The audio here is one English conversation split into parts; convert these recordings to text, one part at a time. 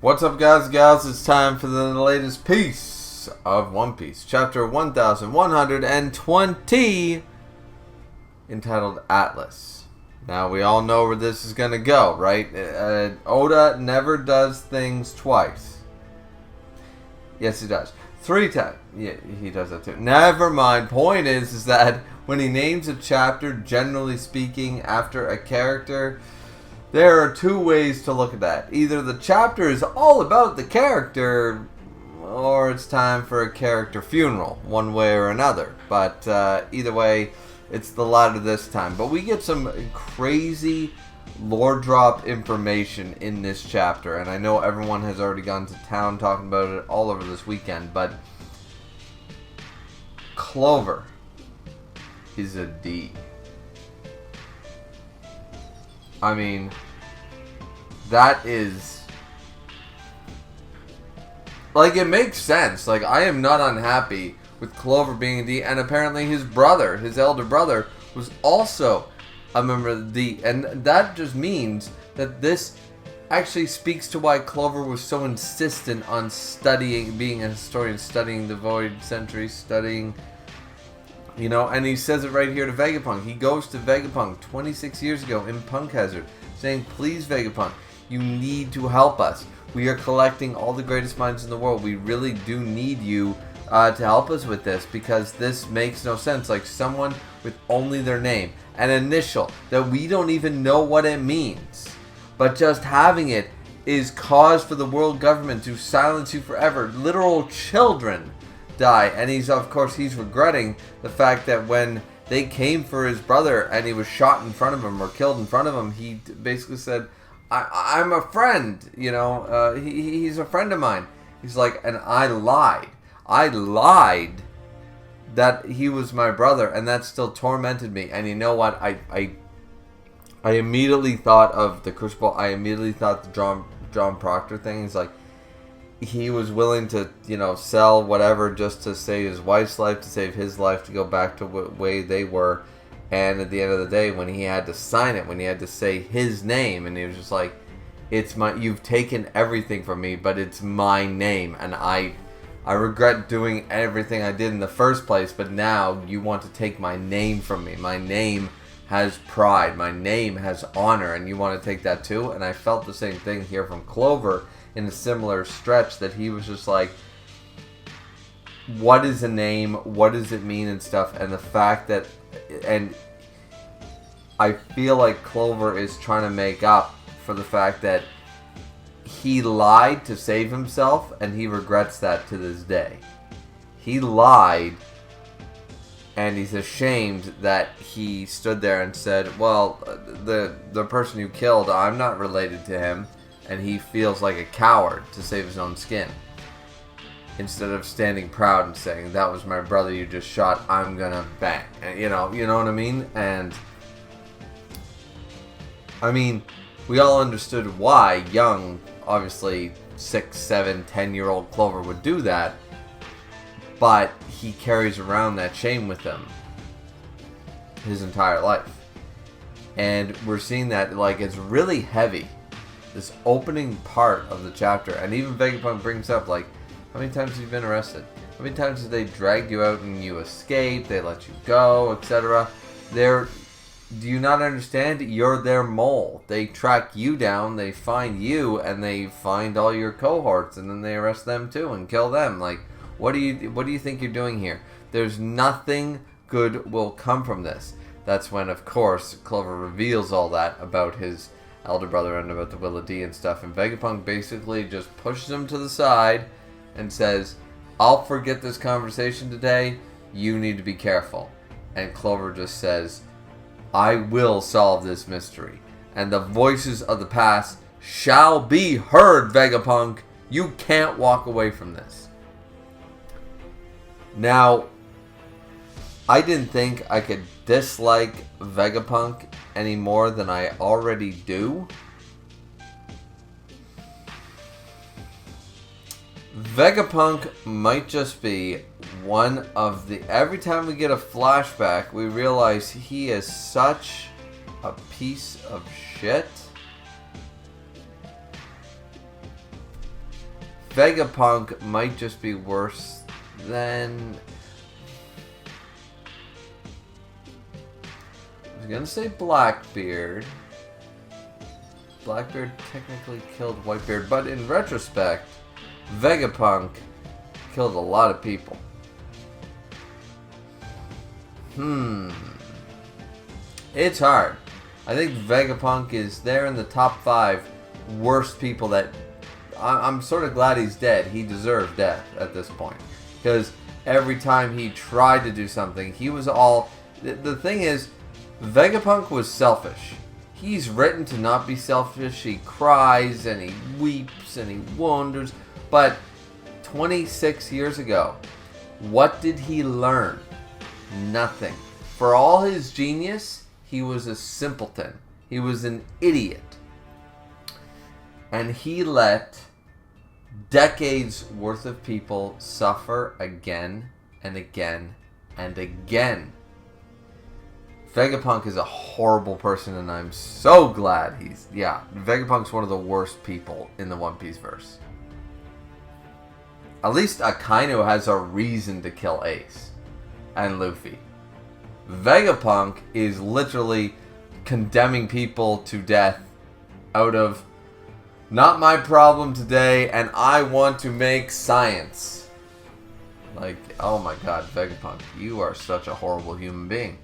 What's up, guys and gals? It's time for the latest piece of One Piece, chapter 1120, entitled Atlas. Now, we all know where this is going to go, right? Oda never does things twice. Yes, he does. 3 times. Yeah, he does that too. Never mind. Point is that when he names a chapter, generally speaking, after a character, there are 2 ways to look at that. Either the chapter is all about the character, or it's time for a character funeral, one way or another. But either way, it's the latter this time. But we get some crazy lore drop information in this chapter, and I know everyone has already gone to town talking about it all over this weekend, but Clover is a D. I mean, that is, like, it makes sense. Like, I am not unhappy with Clover being a D, and apparently his brother, his elder brother, was also a member of the D, and that just means that this actually speaks to why Clover was so insistent on studying, being a historian, studying the Void Century, studying, you know, and he says it right here to Vegapunk. He goes to Vegapunk 26 years ago in Punk Hazard, saying, please, Vegapunk, you need to help us. We are collecting all the greatest minds in the world. We really do need you to help us with this, because this makes no sense. Like, someone with only their name, an initial that we don't even know what it means, but just having it is cause for the world government to silence you forever. Literal children die, and he's regretting the fact that when they came for his brother and he was shot in front of him or killed in front of him, he basically said, I'm a friend, you know, he's a friend of mine. He's like, and I lied that he was my brother, and that still tormented me. And you know what, I immediately thought of the Crucible. I immediately thought the John Proctor thing. He's like, he was willing to, you know, sell whatever just to save his wife's life, to save his life, to go back to the way they were. And at the end of the day, when he had to sign it, when he had to say his name, and he was just like, it's my, you've taken everything from me, but it's my name, and I regret doing everything I did in the first place, but now you want to take my name from me. My name has pride, my name has honor, and you want to take that too? And I felt the same thing here from Clover, in a similar stretch, that he was just like, what is a name, what does it mean and stuff, and the fact that, and I feel like Clover is trying to make up for the fact that he lied to save himself, and he regrets that to this day. He lied, and he's ashamed that he stood there and said, well, the person you killed, I'm not related to him. And he feels like a coward to save his own skin, instead of standing proud and saying, that was my brother you just shot, I'm gonna bang. And you know what I mean? And I mean, we all understood why young, obviously 6, 7, 10-year-old Clover would do that, but he carries around that shame with him his entire life. And we're seeing that, like, it's really heavy, this opening part of the chapter. And even Vegapunk brings up, like, how many times have you been arrested? How many times have they dragged you out and you escape, they let you go, etc.? Do you not understand? You're their mole. They track you down, they find you, and they find all your cohorts, and then they arrest them too and kill them. Like, what do you think you're doing here? There's nothing good will come from this. That's when, of course, Clover reveals all that about his elder brother and about the Willow D and stuff, and Vegapunk basically just pushes him to the side and says, I'll forget this conversation today, you need to be careful. And Clover just says, I will solve this mystery, and the voices of the past shall be heard, Vegapunk. You can't walk away from this. Now, I didn't think I could dislike Vegapunk any more than I already do. Vegapunk might just be one of the... Every time we get a flashback, we realize he is such a piece of shit Vegapunk might just be worse than... I was gonna say Blackbeard. Blackbeard technically killed Whitebeard, but in retrospect, Vegapunk killed a lot of people. It's hard. I think Vegapunk is there in the top 5 worst people that... I'm sort of glad he's dead. He deserved death at this point. Because every time he tried to do something, he was all... The thing is, Vegapunk was selfish. He's written to not be selfish. He cries and he weeps and he wonders. But 26 years ago, what did he learn? Nothing. For all his genius, he was a simpleton. He was an idiot. And he let decades worth of people suffer again and again and again. Vegapunk is a horrible person, and I'm so glad he's... Yeah, Vegapunk's one of the worst people in the One Piece verse. At least Akainu has a reason to kill Ace and Luffy. Vegapunk is literally condemning people to death out of not my problem today, and I want to make science. Like, oh my god, Vegapunk, you are such a horrible human being.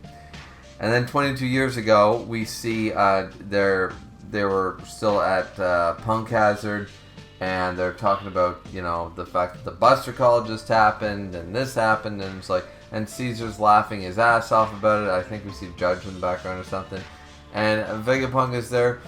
And then 22 years ago, we see they were still at Punk Hazard, and they're talking about, you know, the fact that the Buster Call just happened, and this happened, and it's like, and Caesar's laughing his ass off about it. I think we see Judge in the background or something. And Vegapunk is there,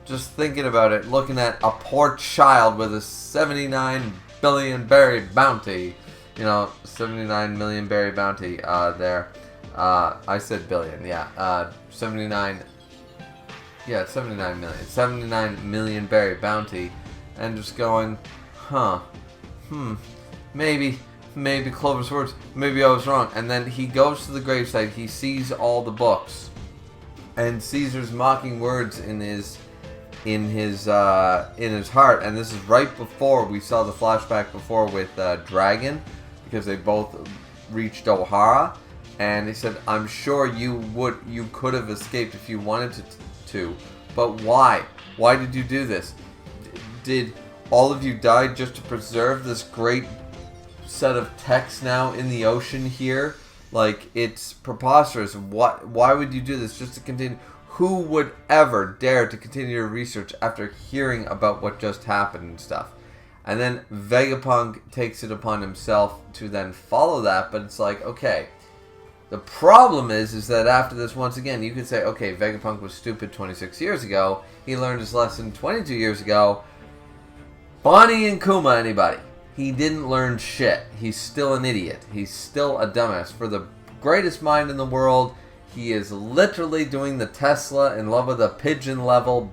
just thinking about it, looking at a poor child with a 79 billion berry bounty. You know, 79 million berry bounty there. I said billion, yeah. 79 million. 79 million berry bounty. And just going, maybe Clover's words, maybe I was wrong. And then he goes to the gravesite, he sees all the books. And Caesar's mocking words in his heart. And this is right before we saw the flashback before with Dragon, because they both reached O'Hara. And he said, I'm sure you could have escaped if you wanted to, but why? Why did you do this? Did all of you die just to preserve this great set of texts now in the ocean here? Like, it's preposterous. Why would you do this just to continue? Who would ever dare to continue your research after hearing about what just happened and stuff? And then Vegapunk takes it upon himself to then follow that, but it's like, okay. The problem is that after this, once again, you could say, okay, Vegapunk was stupid 26 years ago. He learned his lesson 22 years ago. Bonnie and Kuma, anybody? He didn't learn shit. He's still an idiot. He's still a dumbass. For the greatest mind in the world, he is literally doing the Tesla in love with a pigeon level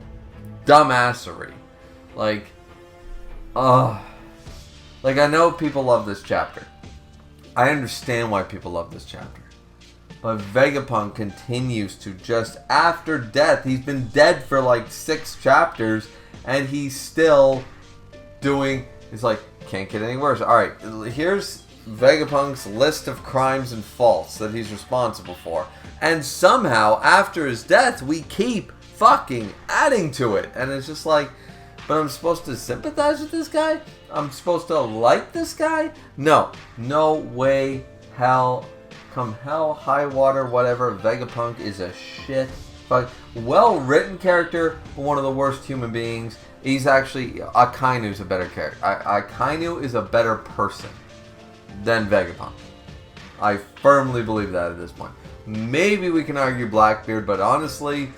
dumbassery. Like, like, I know people love this chapter. I understand why people love this chapter. But Vegapunk continues to just, after death, he's been dead for like 6 chapters, and he's still doing, it's like, can't get any worse. Alright, here's Vegapunk's list of crimes and faults that he's responsible for. And somehow, after his death, we keep fucking adding to it. And it's just like, but I'm supposed to sympathize with this guy? I'm supposed to like this guy? No. No way, hell, come hell, high water, whatever, Vegapunk is a shit, well-written character, but one of the worst human beings. He's actually, Akainu's a better character. Akainu is a better person than Vegapunk. I firmly believe that at this point. Maybe we can argue Blackbeard, but honestly,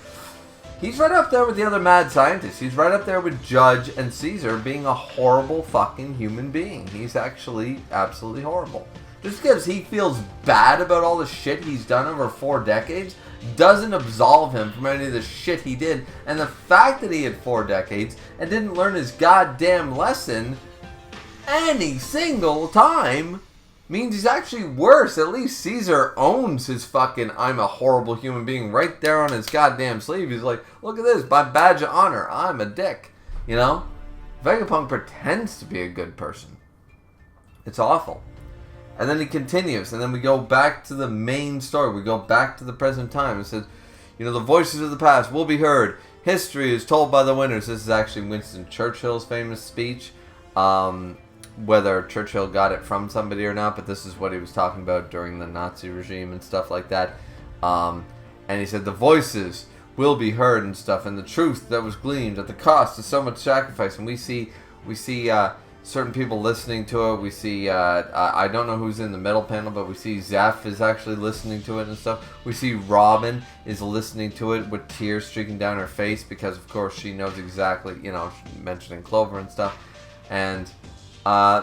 he's right up there with the other mad scientists. He's right up there with Judge and Caesar being a horrible fucking human being. He's actually absolutely horrible. Just because he feels bad about all the shit he's done over 4 decades doesn't absolve him from any of the shit he did. And the fact that he had 4 decades and didn't learn his goddamn lesson any single time means he's actually worse. At least Caesar owns his fucking I'm a horrible human being right there on his goddamn sleeve. He's like, look at this, my badge of honor. I'm a dick. You know? Vegapunk pretends to be a good person. It's awful. And then he continues, and then we go back to the main story. We go back to the present time. It says, the voices of the past will be heard. History is told by the winners. This is actually Winston Churchill's famous speech. Whether Churchill got it from somebody or not, but this is what he was talking about during the Nazi regime and stuff like that. And he said, the voices will be heard and stuff, and the truth that was gleaned at the cost of so much sacrifice. And we see certain people listening to it. We see, I don't know who's in the middle panel, but we see Zeph is actually listening to it and stuff. We see Robin is listening to it with tears streaking down her face because, of course, she knows exactly, mentioning Clover and stuff. And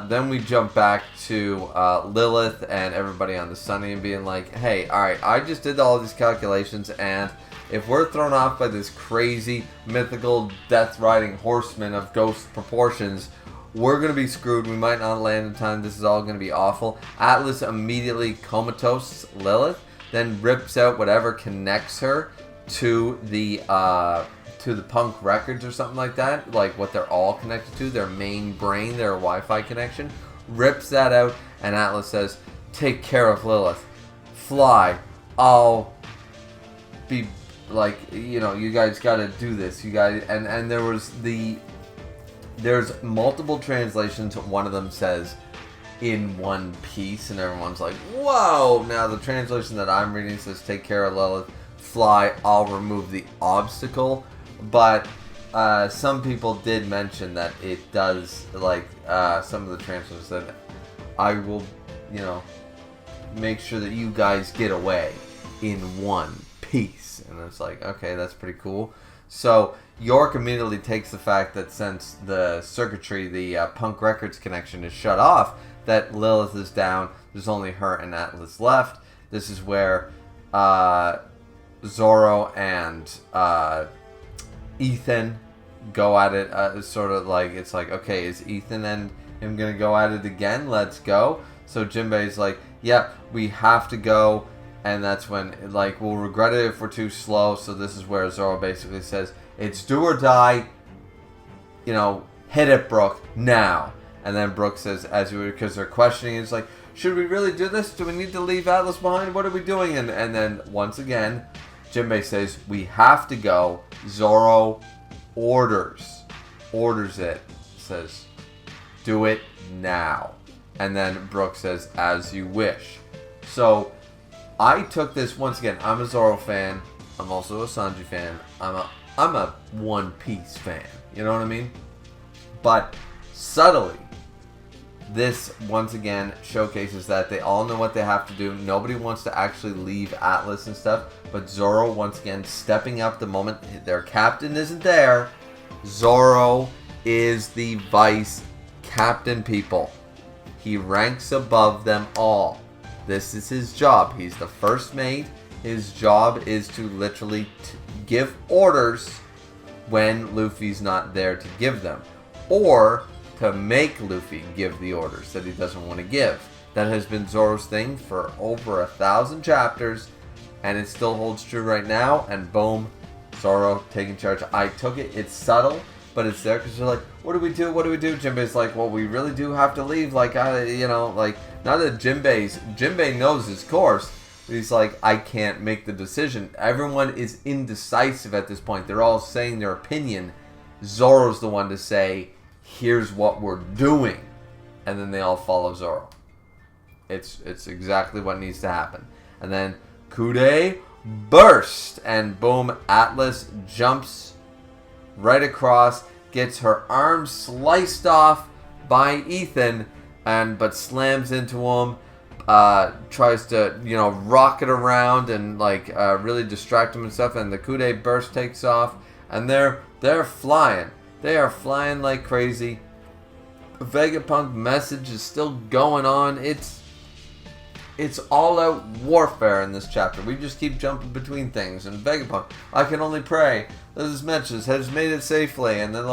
then we jump back to Lilith and everybody on the Sunny and being like, hey, alright, I just did all these calculations, and if we're thrown off by this crazy, mythical, death-riding horseman of ghost proportions, we're going to be screwed. We might not land in time. This is all going to be awful. Atlas immediately comatose Lilith, then rips out whatever connects her to the Punk records or something like that, like what they're all connected to, their main brain, their Wi-Fi connection, rips that out, and Atlas says, take care of Lilith. Fly. I'll be like, you guys gotta do this. You guys, and there's multiple translations. One of them says, in one piece, and everyone's like, whoa! Now the translation that I'm reading says, take care of Lilith. Fly. I'll remove the obstacle. But some people did mention that it does, like, some of the translators said, I will, make sure that you guys get away in one piece. And it's like, okay, that's pretty cool. So York immediately takes the fact that since the circuitry, the Punk Records connection is shut off, that Lilith is down, there's only her and Atlas left. This is where Zoro and Ethan go at it, sort of like, it's like, okay, is Ethan and him gonna go at it again? Let's go. So Jinbei's like, yeah, we have to go. And that's when, like, we'll regret it if we're too slow. So this is where Zoro basically says, it's do or die, hit it, Brook, now. And then Brook says, because they're questioning, it's like, should we really do this? Do we need to leave Atlas behind? What are we doing? And then, once again, Jinbei says, we have to go. Zoro orders it, says, do it now. And then Brook says, as you wish. So I took this, once again, I'm a Zoro fan. I'm also a Sanji fan. I'm a One Piece fan. You know what I mean? But subtly, this once again showcases that they all know what they have to do. Nobody wants to actually leave Atlas and stuff. But Zoro, once again, stepping up the moment their captain isn't there. Zoro is the vice captain, people. He ranks above them all. This is his job. He's the first mate. His job is to literally give orders when Luffy's not there to give them. Or to make Luffy give the orders that he doesn't want to give. That has been Zoro's thing for over 1,000 chapters. And it still holds true right now. And boom, Zoro taking charge. I took it. It's subtle, but it's there because they're like, what do we do? What do we do? Jinbei's like, well, we really do have to leave. Like, like, not that Jinbei knows his course. But he's like, I can't make the decision. Everyone is indecisive at this point. They're all saying their opinion. Zoro's the one to say, here's what we're doing. And then they all follow Zoro. It's exactly what needs to happen. And then Kude burst, and boom, Atlas jumps right across, gets her arm sliced off by Ethan, but slams into him, tries to, rock it around and really distract him and stuff, and the Kude burst takes off, and they're flying. They are flying like crazy. Vegapunk message is still going on. It's all-out warfare in this chapter. We just keep jumping between things. And Vegapunk, I can only pray that this message has made it safely. And then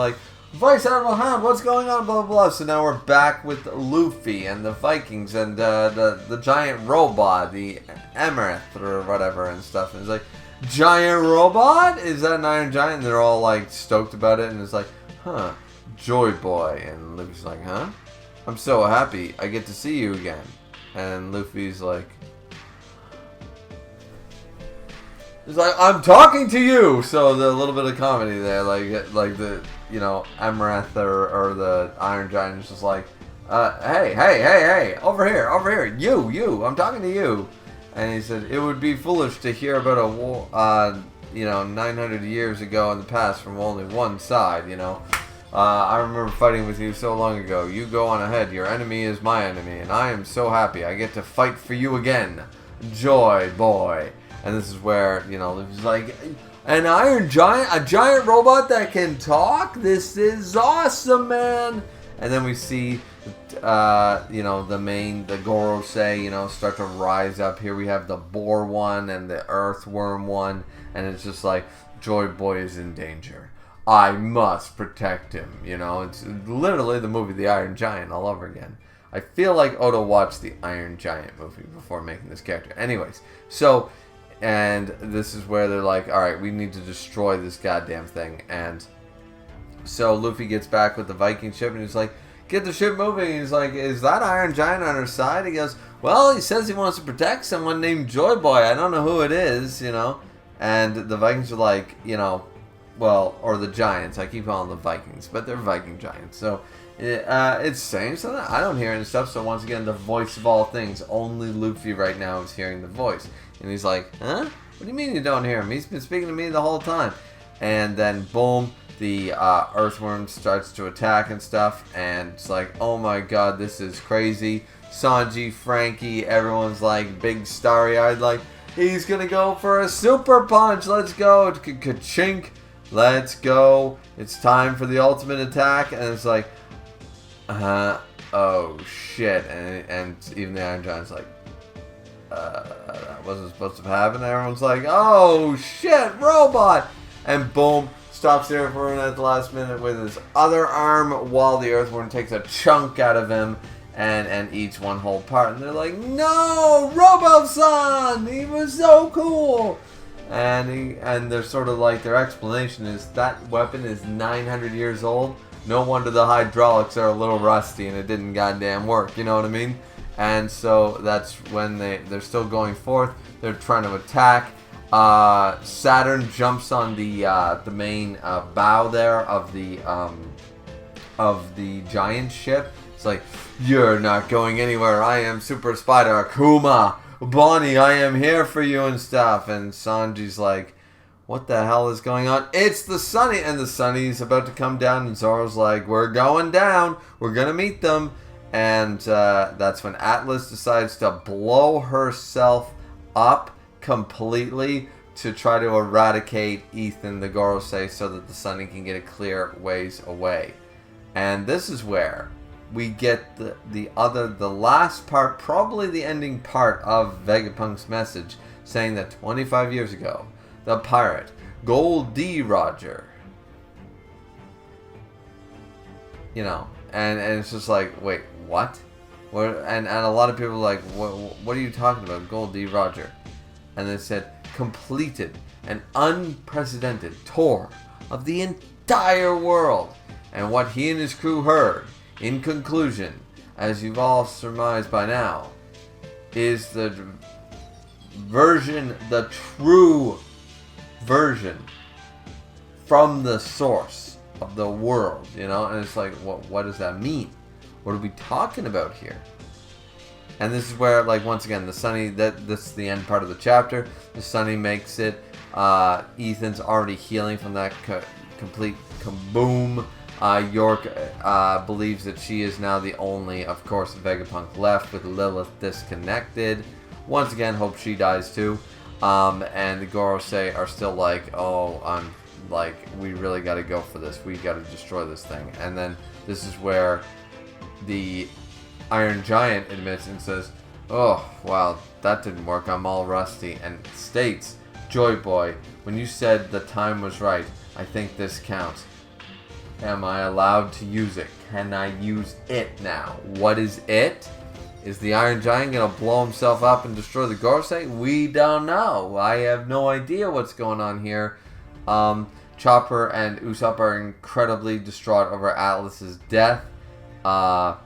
Vice Admiral Hound, what's going on? Blah, blah, blah. So now we're back with Luffy and the Vikings and the giant robot, the Emerith or whatever and stuff. And it's like, giant robot? Is that an Iron Giant? And they're all stoked about it. And it's like, huh, Joy Boy. And Luffy's like, huh? I'm so happy I get to see you again. And Luffy's like, he's like, I'm talking to you. So the little bit of comedy there, like the, you know, Amaranth or the Iron Giant is just like, hey, over here, you, I'm talking to you. And he said, it would be foolish to hear about a war, you know, 900 years ago in the past from only one side, you know. I remember fighting with you so long ago. You go on ahead. Your enemy is my enemy, and I am so happy I get to fight for you again. Joy Boy. And this is where, you know, Luffy's like, an Iron Giant? A giant robot that can talk? This is awesome, man! And then we see, you know, the Gorosei, you know, start to rise up. Here we have the Boar one and the Earthworm one. And it's just like, Joy Boy is in danger. I must protect him, you know. It's literally the movie The Iron Giant all over again. I feel like Oda watched the Iron Giant movie before making this character. Anyways, so, and this is where they're like, alright, we need to destroy this goddamn thing. And so Luffy gets back with the Viking ship and he's like, get the ship moving. He's like, is that Iron Giant on our side? He goes, well, he says he wants to protect someone named Joy Boy. I don't know who it is, you know. And the Vikings are like, you know, well, or the Giants. I keep calling them Vikings, but they're Viking Giants. So it's saying something. I don't hear any stuff. So once again, the voice of all things. Only Luffy right now is hearing the voice. And he's like, huh? What do you mean you don't hear him? He's been speaking to me the whole time. And then, boom, the Earthworm starts to attack and stuff. And it's like, oh my god, this is crazy. Sanji, Frankie, everyone's like big starry-eyed, like, he's going to go for a super punch. Let's go. Ka-chink. Let's go. It's time for the ultimate attack. And it's like, oh shit. And even the Iron Giant's like, that wasn't supposed to happen. Everyone's like, oh shit, robot. And boom, stops the Earthworm at the last minute with his other arm while the Earthworm takes a chunk out of him and eats one whole part. And they're like, no, Robo-san, he was so cool. And they're sort of like, their explanation is that weapon is 900 years old. No wonder the hydraulics are a little rusty and it didn't goddamn work. You know what I mean? And so that's when they're still going forth. They're trying to attack. Saturn jumps on the main bow there of the giant ship. It's like, you're not going anywhere. I am Super Spider Akuma. Bonnie, I am here for you and stuff. And Sanji's like, what the hell is going on? It's the Sunny. And the Sunny's about to come down. And Zoro's like, we're going down. We're going to meet them. And that's when Atlas decides to blow herself up completely to try to eradicate Ethan the Gorosei so that the Sunny can get a clear ways away. And this is where we get the last part, probably the ending part of Vegapunk's message, saying that 25 years ago, the pirate Gold D. Roger, you know, and it's just like, wait, what? And a lot of people are like, what are you talking about, Gold D. Roger? And they said, completed an unprecedented tour of the entire world. And what he and his crew heard, in conclusion, as you've all surmised by now, is the version, the true version from the source of the world, you know? And it's like, what does that mean? What are we talking about here? And this is where, like, once again, the Sunny, this is the end part of the chapter. The Sunny makes it. Ethan's already healing from that complete kaboom. York believes that she is now the only, of course, Vegapunk left, with Lilith disconnected. Once again, hope she dies too. And the Gorosei are still like, oh, we really got to go for this. We got to destroy this thing. And then this is where the Iron Giant admits and says, oh, wow, that didn't work. I'm all rusty. And states, Joy Boy, when you said the time was right, I think this counts. Am I allowed to use it? Can I use it now? What is it? Is the Iron Giant going to blow himself up and destroy the Gorosei? We don't know. I have no idea what's going on here. Chopper and Usopp are incredibly distraught over Atlas's death. And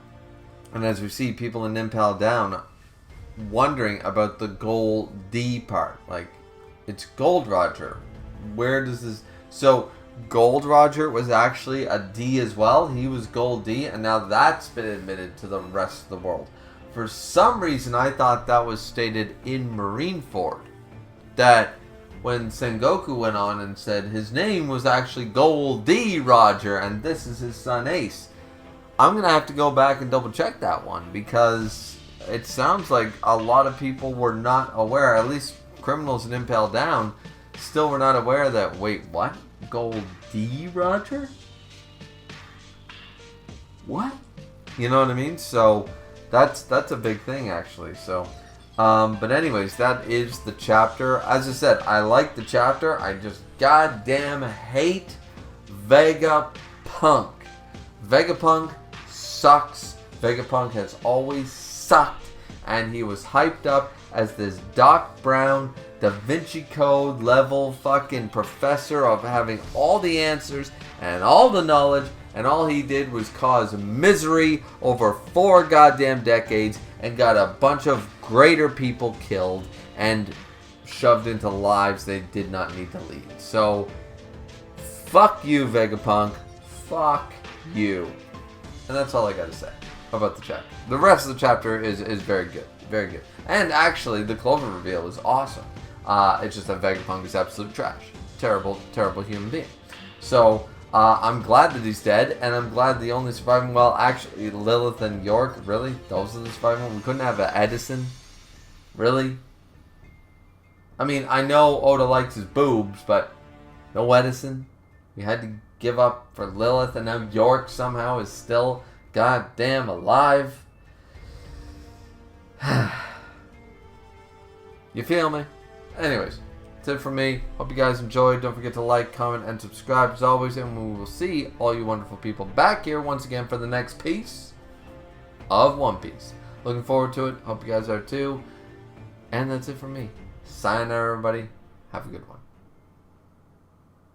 as we see, people in Impel Down wondering about the Gold D part. Like, it's Gold Roger. Where does this... So, Gold Roger was actually a D as well. He was Gold D, and now that's been admitted to the rest of the world. For some reason, I thought that was stated in Marineford. That when Sengoku went on and said his name was actually Gold D Roger, and this is his son Ace. I'm going to have to go back and double check that one, because it sounds like a lot of people were not aware, at least criminals in Impel Down, still were not aware that, wait, what? Gold D Roger? What? You know what I mean? So that's a big thing, actually. So, but anyways, that is the chapter. As I said, I like the chapter. I just goddamn hate Vegapunk. Vegapunk sucks. Vegapunk has always sucked, and he was hyped up as this Doc Brown, Da Vinci Code level fucking professor of having all the answers and all the knowledge, and all he did was cause misery over 4 goddamn decades and got a bunch of greater people killed and shoved into lives they did not need to lead. So, fuck you, Vegapunk. Fuck you. And that's all I gotta say about the chapter. The rest of the chapter is very good. Very good. And actually, the Clover reveal is awesome. It's just that Vegapunk is absolute trash. Terrible, terrible human being. So, I'm glad that he's dead, and I'm glad the only surviving... Well, actually, Lilith and York, really? Those are the surviving? We couldn't have an Edison? Really? I mean, I know Oda likes his boobs, but no Edison? We had to give up for Lilith, and now York somehow is still goddamn alive. You feel me? Anyways, that's it for me. Hope you guys enjoyed. Don't forget to like, comment, and subscribe as always, and we will see all you wonderful people back here once again for the next piece of One Piece. Looking forward to it. Hope you guys are too. And that's it for me. Sayonara, everybody. Have a good one.